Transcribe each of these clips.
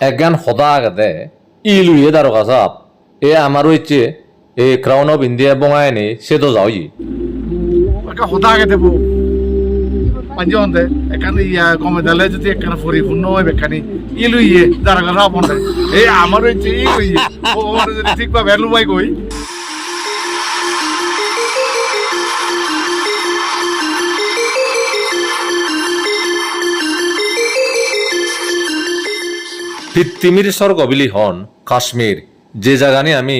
একগান সদা আগতে ইলুয়ে দারোগা সাপ এ আমার হচ্ছে এ ক্রাউন অফ ইন্ডিয়া বঙায় নি সে তো যাও একটা হতা আগে দেবো পাঞ্জে এখানে ইয়া কমে দিলে যদি এখানে পরিপূর্ণ হয় এখানে ইলু ইয়ে যারা কথা বন্ধে এই আমার হচ্ছে ইলু ইয়ে ও আমার যদি ঠিকভাবে লুবাই কই পৃথিবীর স্বর্গবিলি হন কাশ্মীর যে জায়গানি আমি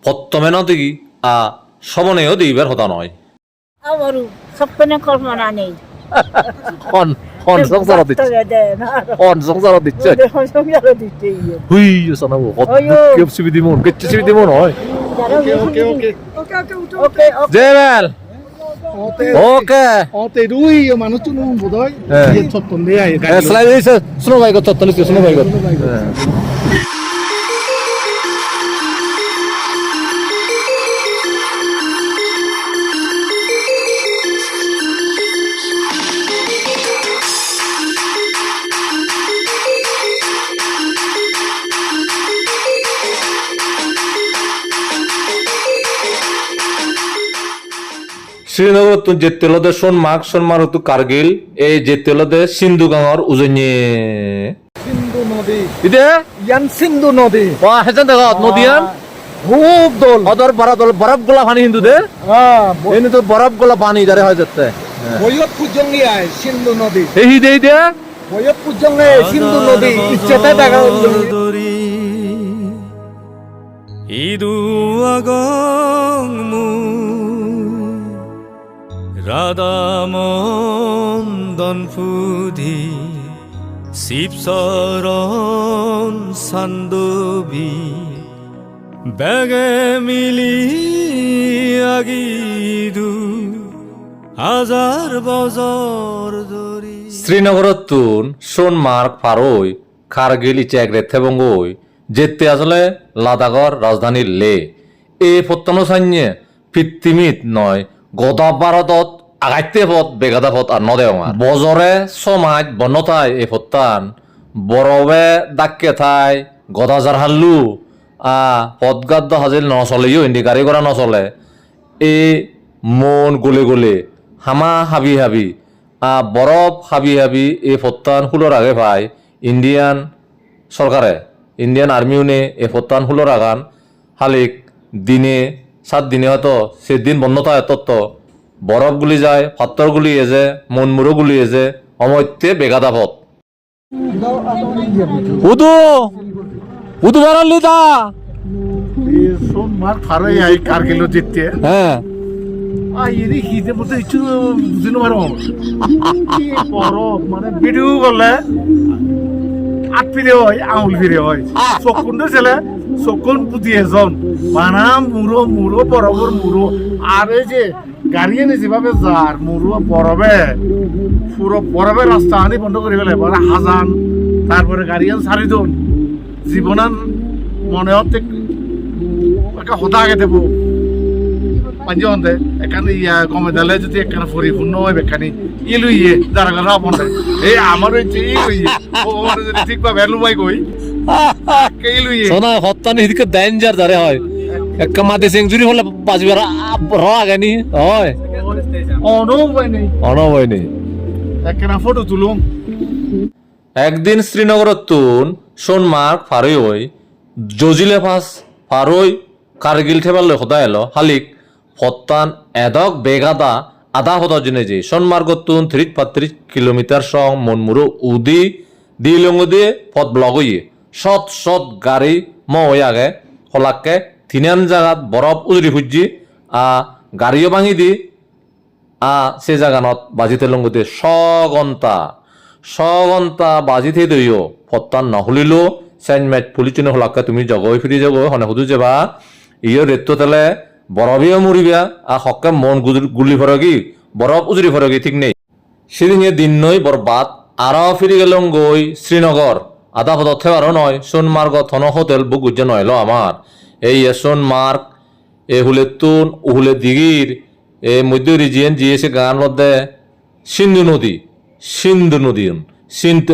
প্রথমে নদী সবনেও দিবার হতা নয় আমারও সপ্তনে কল্পনা নেই সংসার দিচ্ছে হুই শোনাবো কেউ সুবিধি মন কেচ্ছে সুবিধি মন হয় জেবেল ওকে অতে দুই মানুষ তো বোধ হয় সপ্তম দিয়ে স্লাইড দিছে স্নো বাইক চত্তলিশ স্নো বাইক শ্রীনগর তো যেতেলদে সোনমার্গ তো কার্গিল এই যেতেলদে সিন্ধু গাঁৱৰ উজনিয়ে সিন্ধু নদী ইদে ইয়ান সিন্ধু নদী হেজন দেখো নদীয়ান খুব দোল অদর বরফ গোলা পানি হিন্দু দে এনে তো বরফ গোলা পানি যারে হয় যেতে বয়ত পুজঙ্গিয়ায় সিন্ধু নদী এই দে বয়ত পুজঙ্গে সিন্ধু নদী ইচ্ছেতে দেখা ইদু আগং মু রাধামন্দন ফুধি শিবশরণ সান্দবী বেগে মিলি আগিদু হাজার বজর দরি শ্রীনগরত তুন সোনমার্গ পারই কার্গিল ইচ্যাগ্রে থেবঙ্গই যেতে আসলে লাদাখর রাজধানী লে এ ফত্তনো সাইnye পৃথিবীত নয় গদা ভারতত আগাইতে পথ বেগাদা পথ আর নদেওয়া বজরে সমাজ বন্যতায় এ ফত্তান বরবে দাক্কে থাই গদাজার হাল্লু পদগাদ্দ হাজিল নচলেও ইন্দি গাড়ি ঘোড়া নচলে এ মন গলে গলে হামা হাবি হাবি বরফ হাবি হাবি এ ফত্তান হুলোর আগে ভাই ইন্ডিয়ান সরকারে ইন্ডিয়ান আর্মিউনে এ ফত্তান হুলোর আগান হালিক দিনে 7 দিনে হয়তো সেদিন বন্যতা তত্ত্ব বরফ গুলি যায় পাত্তর গুলি এজে মন মুরো গুলি এজে অমত্যে বেগাদা পথ উদু বেড়ালি দা সোমবার ফারাই আই কার্গিল জিততে হ্যাঁ এদি হিতে মতো ইচ্ছু বুঝিনো পারো বরফ মানে ভিডিও করলে আট ফিরে হয় আঙুল ফিরে হয় চকুন ছেলে চকুন পুঁতি এজন বানা মুরো মুরো বরফর মুরো আর এই যে গাড়ি এনে যেভাবে যার মুরো বরফে পুরো বরফের রাস্তা আনি বন্ধ করে ফেলে হাজান তারপরে গাড়ি আন সারি দন জীবনান মনে হতে একটা হতা আগে দেবো পাঞ্জে এখানে ইয়া কমে দিলে যদি এখানে পরিপূর্ণ হয় এখানে ইলু ইয়ে যারা কথা বন্ধে এই আমার হচ্ছে ইলু ইয়ে ও আমার যদি ঠিকভাবে লুবাই কই ইলু ইয়ে সোনা হত্তা নি দিকে ডেঞ্জার দারে হয় এক মাদে সেঞ্চুরি হলে বাজবে র আগে নি হয় অনবয় নেই এখানে ফটো তুলুম একদিন শ্রীনগরত তুন সোনমার্গ ফারই হই জজিলে ফাস ফারই কার্গিল ঠেবালে সদা এলো হালিক ফত্তান এদক বেগাদা আধা হদর জনে যে সোনমার্গত তুন 30-35 কিলোমিটার সং মনমুরো উদি দিলঙ্গ দিয়ে পথ ব্লগ হইয়ে সৎ গাড়ি মই আগে হলাককে থিনান জাগাত বরফ উজরি খুঁজি গাড়িও ভাঙি দি সে জাগানত বাজিতে লঙ্গ দিয়ে সঘন্টা বাজিতে দইও ফত্তান নহলিলো সাইনমেট পুলিচনে হলাককে তুমি জগই ফিরি যাব হনে হুদু যাবা ইয়ে রেত্তো তেলে বরফেও মরিবা হকে মন গুলি ফরগি বরফ উজরি ফরগি ঠিক নেই সেদিনে দিন নই বরবাদ আরো ফিরি গেলং গই শ্রীনগর আধা পথ থেবারও নয় সোনমার্গ থন হোটেল বুক উজ্জে নইল আমার এই সোনমার্গ এ হুলে তুন উহুলে দিগির এ মধ্য রিজিয়ন জিয়েছে গান মধ্যে সিন্ধু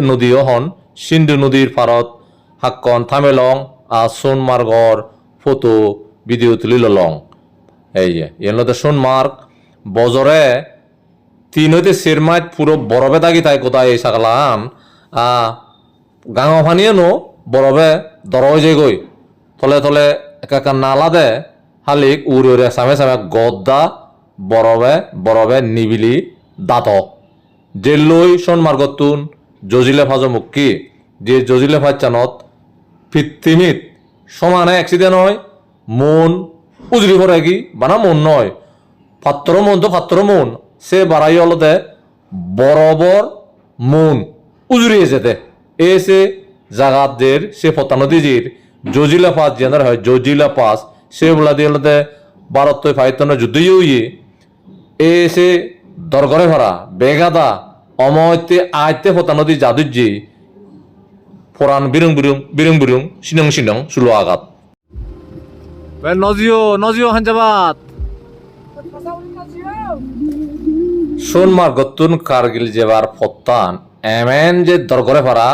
নদীও হন সিন্ধু নদীর পারত হাক্কন থামেলং আর সোনমার্গর ফটো ভিডিও তুলি লং এই যে এর সোনমার্গ বজরে 3 হইতে 4 মাইল পুরো বরফে থাকি তাই কোথায় এই সাগলান গাঙা ফানিয়ে নো বরফে দর হয়ে যায় গই তলে তলে একা নালা দে হালিক উড়ে উড়ে সামে সামে গদ্দা বরফে বরফে নিবিলি দাঁত যে লই সোনমার্গতুন জজিলে ফাজো মুক্কি যে জজিলে ফাজানত পৃথিবীত সমানে অ্যাক্সিডেন্ট হয় মন উজরি পড়ে কি বানা মন নয় পাত্র মন তো পাত্র মন সে বাড়াই হলতে বরাবর মন উজরিয়ে যেতে এসে জাগাতদের সে ফতানদীজির জজিলা পাস জেনার হয় জজিলা পাস সে বলা দিয়ে হলতে ভারত ফাইতন যুদ্ধ ইয়ে এসে দরগরে ভরা বেগাদা অময়তে আয়তে ফতানদী জাদুজি ফোরান বিরুং বিরুং বিরুং বিরুং সিনং সিনং সুলো আঘাত নজিও নজিও হাঞ্জাবাত সোনমার্গতুন কারগিল যেবার ফত্তান এমেন যে দরগরে ফারা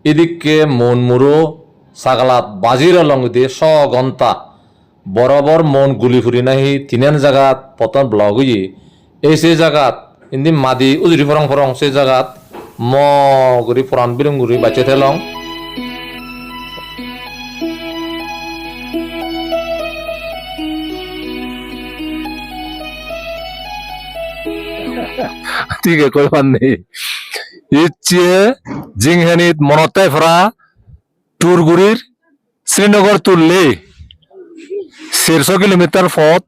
এদিকে মন মুরো সাগালাত বাজির লং দিয়ে স ঘন্টা বরাবর মন গুলি ফুরি নাহি তিনেন জাগাত পতন ব্লগ হই এই সে জাগাত ইন্দি মাদি উজরি ফরং ফরং সে জাগাত ম গুরি ফরান বিরং গুরি বাঁচে থেলং ঠিক আছে কই পাননি ইচ্ছে জিংহানিত মনতাই ফরা টুরগুড়ির শ্রীনগর তুললে 150 কিলোমিটার পথ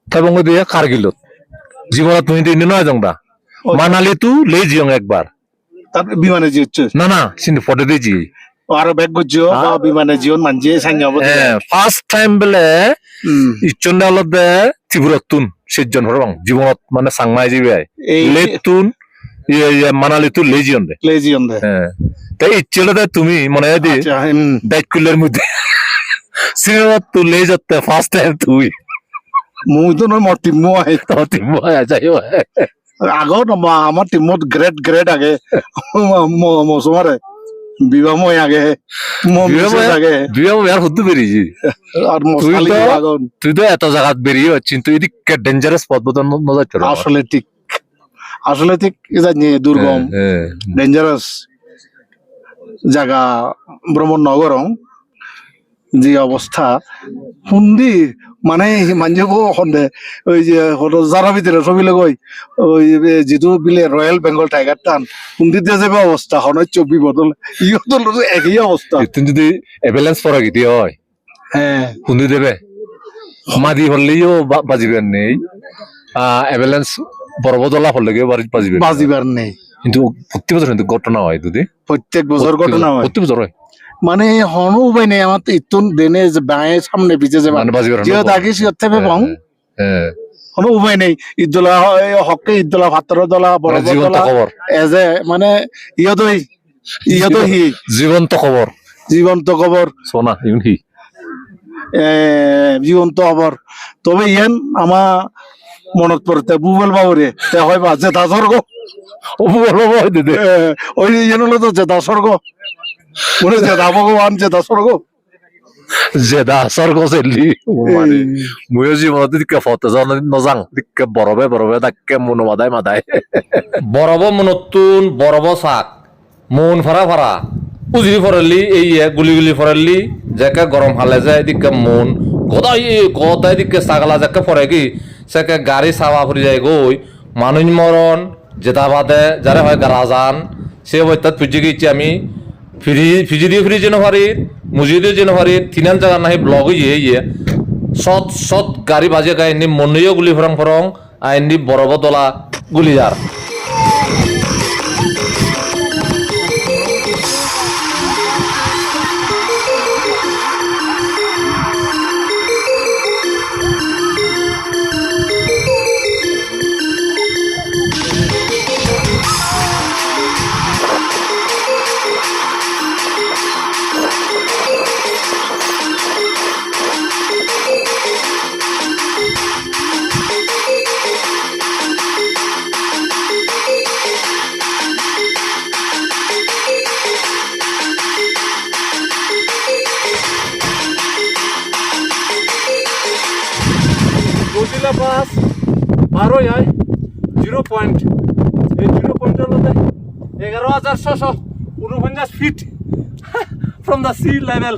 এবং দিয়ে কারগিলত জীবনত তুমি দিন নয় জংদা মানালি তু লে জিয়ং একবার তারপরে বিমানে জিচ্ছে না না সিনি ফটো দিয়েছি আরো ব্যাগ গজিও বা বিমানে জীবন মানজে সাঙ্গা বলে ফার্স্ট টাইম বেলে ইচ্ছন্ডা হলদে ত্রিপুরাতুন সেজন হরং জীবনত মানে সাংমাই জিবে লেতুন মানালি তু লেজিয়ন দে লেজিয়ন দে তাই ইচ্ছেলতে তুমি মনে হয় দি দায়িত্বের মধ্যে সিনেমা তু লে যাতে ফার্স্ট টাইম তুই মুই তো নয় মোর টিমো আই তিমো যাই আগত আমার টিমত গ্রেট গ্রেট আগে মৌসুমারে বিবাহ মই আগে আগে বিবাহ আর হুদ্দু বেরিয়েছি আর মশালি আগন তুই তো এত জায়গাত বেরিয়ে হচ্ছিস তুই এদিকে ডেঞ্জারাস পথ বদল নজর চলো আসলে ঠিক জানি দুর্গম ডেঞ্জারাস জায়গা ভ্রমণ নগরম যে অবস্থা হুন্দি মানে মানজে সন্দেহ ওই যে যারা ভিতরে ছবি লগই ওই যেহেতু বিলে রয়্যাল বেঙ্গল টাইগার টান হুন্দিতে যাবে অবস্থা হনয় চব্বি বদল ইহতল একই অবস্থা তুমি যদি এভেলেন্স পরা গিয়ে হয় হ্যাঁ হুন্দি দেবে মাদি হলেও বাজিবেন নেই এভেলেন্স বরবদলা হলে বাজিবার নেই কিন্তু প্রতি বছর কিন্তু ঘটনা হয় দুদি প্রত্যেক বছর ঘটনা হয় প্রতি বছর হয় মানে হন উপায় নেই আমার তো ইতুন দেনে বাঁয়ে সামনে পিছে যাবে যে তাকে সিয়ত থেকে পাও কোনো উপায় নেই ঈদুল্লাহ হকে ঈদুল্লাহ ভাতর দলা বড় দলা এজে মানে ইয়তই হি জীবন্ত খবর সোনা ইউন হি জীবন্ত খবর তবে ইয়ান আমার মনত পড়তে বুবল বাবুরে তে হয় বা জেতা স্বর্গ ওই ইয়ান হলো তো জেতা স্বর্গ মনে জেদা ভগবান জেদা স্বর্গ চেলি ময়ো জীবনত দিকে ফটো নজাং দিকে বরবে তাকে মনো মাদাই বরব মনতুন বরব শাক মন ফারা উজরি ফরালি এই গুলি ফরালি যাকে গরম হালে যায় দিকে মন গদাই দিকে ছাগলা যাকে ফরে কি সেকে গাড়ি চাওয়া ফুরি যায় গই মানুষ মরণ জেতা বাদে যারা হয় রাজান সে অবস্থাত পুজি গেছি আমি ফিজি দিয়ে ফ্রি জেনোভারির মুজি দিয়ে জেনোভারির তিনান জায়গা নাহি ব্লগ ইয়ে সৎ গাড়ি বাজে গায়ে এমনি মনেও গুলি ফরং আইনি বরবদলা গুলি যার পারই হয় 0 পয়েন্ট এই 0 পয়েন্টের মধ্যে 11,649 feet from the sea level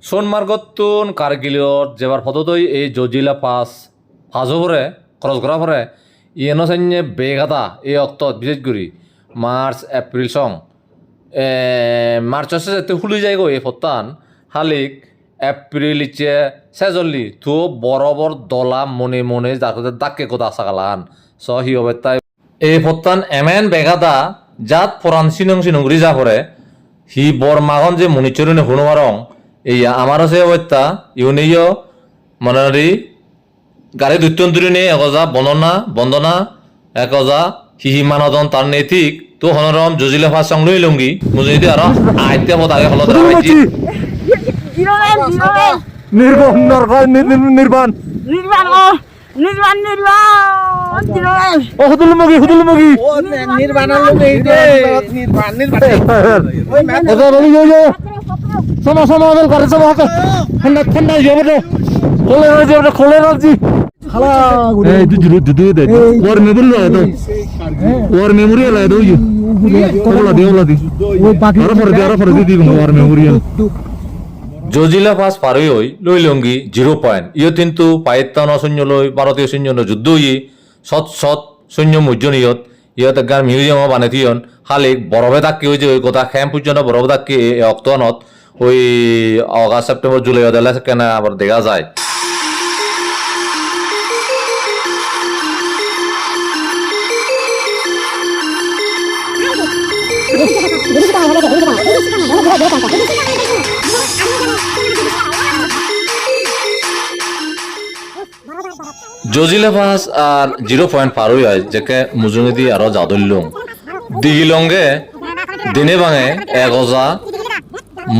সোনমার্গতুন কার্গিলত যেবার ফটোতই এই জজিলা পাস ফাজো পরে খরচ করা পরে ইয়েন সাইনে বেগাদা এই অক্তত বিশেষ করে মার্চ এপ্রিল সং মার্চ হচ্ছে যেতে খুলি যায় গো এই ফতান হালিক এপ্রিল ইচ্ছে সেজল্লি তো বরাবর দলা মনে মনে যার দাকে কথা আসা গালান স হি হবে তাই এই ফতান এমেন বেগাদা জাত ফরান সিনং সিনংরি যা পরে হি বরমাগন যে মনিচরণে হুনমারং এই আমার আছে অবত্যা ইউনিয় মনারি গাড়ি দুত্যন্তরি নে একজা বন্দনা একজা হিহি মানদন তার নেতিক তো হনরম জজিলে ফাস সং লই লঙ্গি মুজিদি আর আইতে হত আগে হলত রাইছি নির্বাণ খোলে রাখছি ওর মেমোরি লাগে তো ওর মেমোরি লাগে তো ওলা দি ওর মেমোরি জজিলা পাস পারই হই লই লঙ্গি 0 পয়েন্ট ইয় কিন্তু পাইতান সৈন্য লই ভারতীয় সৈন্য যুদ্ধ ই সৎ সৈন্য মুজনিয়ত ইয়ত গান মিউজিয়াম বানাইতিয়ন খালিক বরফে থাকি ওই যে ওই কথা খেম পর্যন্ত বরফে থাকি অক্টোবরত ওই আগস্ট সেপ্টেম্বর জুলাই ওদেলা কেন আবার দেখা যায় জজিলা পাস আর 0 পয়েন্ট পারই হয় যেকে মুজুনিদি আরো জাদুল্লুম দিগিলঙ্গে দিনে ভাঙে একজা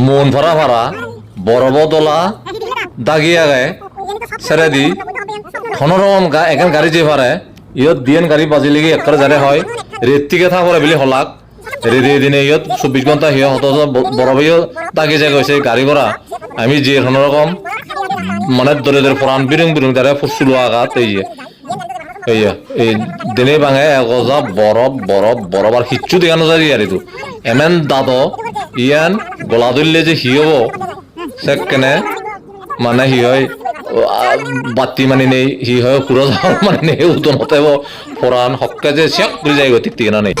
মন ভরা ভরা বরফ দলা দাগিয়া গায়ে ছেড়ে দি খনরকম এখান গাড়ি যে পারে ইয়ত দিয়েন গাড়ি বাজি লেগে একবারে যারে হয় রেতিকে থা পরে বিলি হলাক রেদি দিনে ইয়ত 24 ঘন্টা হিয় হত বরফেও দাগি যায় গেছে গাড়ি ভরা আমি যে খনরকম মানে দরে পুরান বিরং তারা ফুসুলো আঘাত এই দিনে ভাঙে একজা বরফ আর কিচ্ছু দেখানো যায় আর এইটো এমেন দাদ ইয়ান গলা ধরলে যে হি হব সে কেনে মানে হি হয় বাতি মানে নেই হি হয় সুরজ মানে নেই উদনতে পুরান হককে যে চেক করে যায় ঠিক ঠিক না নেই